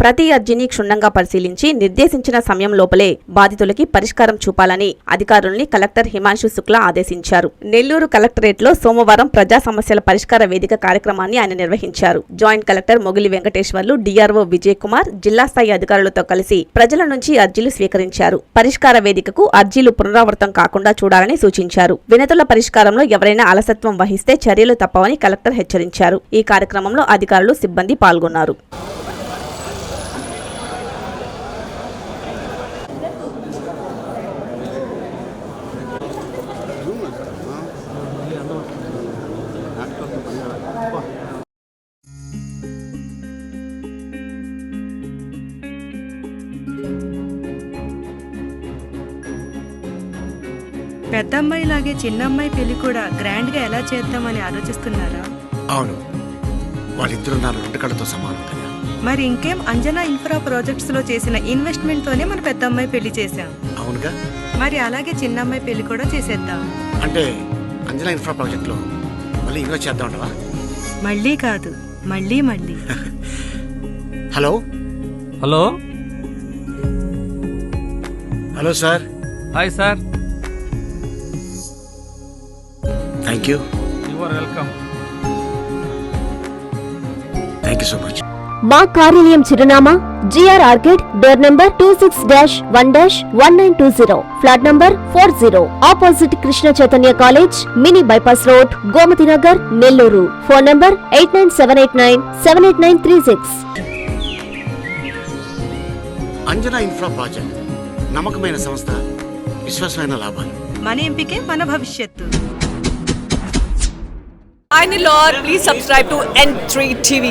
ప్రతి అర్జీని క్షుణ్ణంగా పరిశీలించి నిర్దేశించిన సమయం లోపలే బాధితులకి పరిష్కారం చూపాలని అధికారుల్ని కలెక్టర్ హిమాంశు శుక్లా ఆదేశించారు. నెల్లూరు కలెక్టరేట్లో సోమవారం ప్రజా సమస్యల పరిష్కార వేదిక కార్యక్రమాన్ని ఆయన నిర్వహించారు. జాయింట్ కలెక్టర్ మొగిలి వెంకటేశ్వర్లు, డిఆర్ఓ విజయ్ కుమార్ జిల్లా స్థాయి అధికారులతో కలిసి ప్రజల నుంచి అర్జీలు స్వీకరించారు. పరిష్కార వేదికకు అర్జీలు పునరావృతం కాకుండా చూడాలని సూచించారు. వినతుల పరిష్కారంలో ఎవరైనా అలసత్వం వహిస్తే చర్యలు తప్పవని కలెక్టర్ హెచ్చరించారు. ఈ కార్యక్రమంలో అధికారులు, సిబ్బంది పాల్గొన్నారు. పెద్దమ్మాయి లాగే చిన్నమ్మాయి పెళ్లి కూడా గ్రాండ్ గా ఎలా చేద్దామని ఆలోచిస్తున్నారా? అవును, వాళ్ళిద్దరూ నా రెండు కళ్ళతో సమానం కదా. మరి ఇంకేం, అంజనా ఇన్ఫ్రా ప్రాజెక్ట్స్ లో చేసిన ఇన్వెస్ట్మెంట్ తోనే మన పెద్దమ్మాయి పెళ్లి చేశాం. అవునుగా, మరి అలాగే చిన్నమ్మాయి పెళ్లి కూడా చేసేద్దాం. అంటే అంజనా ఇన్ఫ్రా ప్రాజెక్ట్ లో మళ్ళీ ఇన్వెస్ట్ చేద్దాం అంటావా? మళ్ళీ కాదు, మళ్ళీ మళ్ళీ. Hello hello hello sir. Hi sir. Thank you. You are welcome. Thank you so much. మా కార్యాలయం చిరునామా GR orchid, door number 26-1-1920, flat number 40, opposite Krishna Chaitanya college, mini bypass road, Gomathi Nagar, Nellore. Phone number 8978978936. Anjana infra project నమ్మకమైన సంస్థ, విశ్వాసమైన లాభాలు. మన ఎంపికే మన భవిష్యత్తు. Hi Nilor, please subscribe to N3 TV.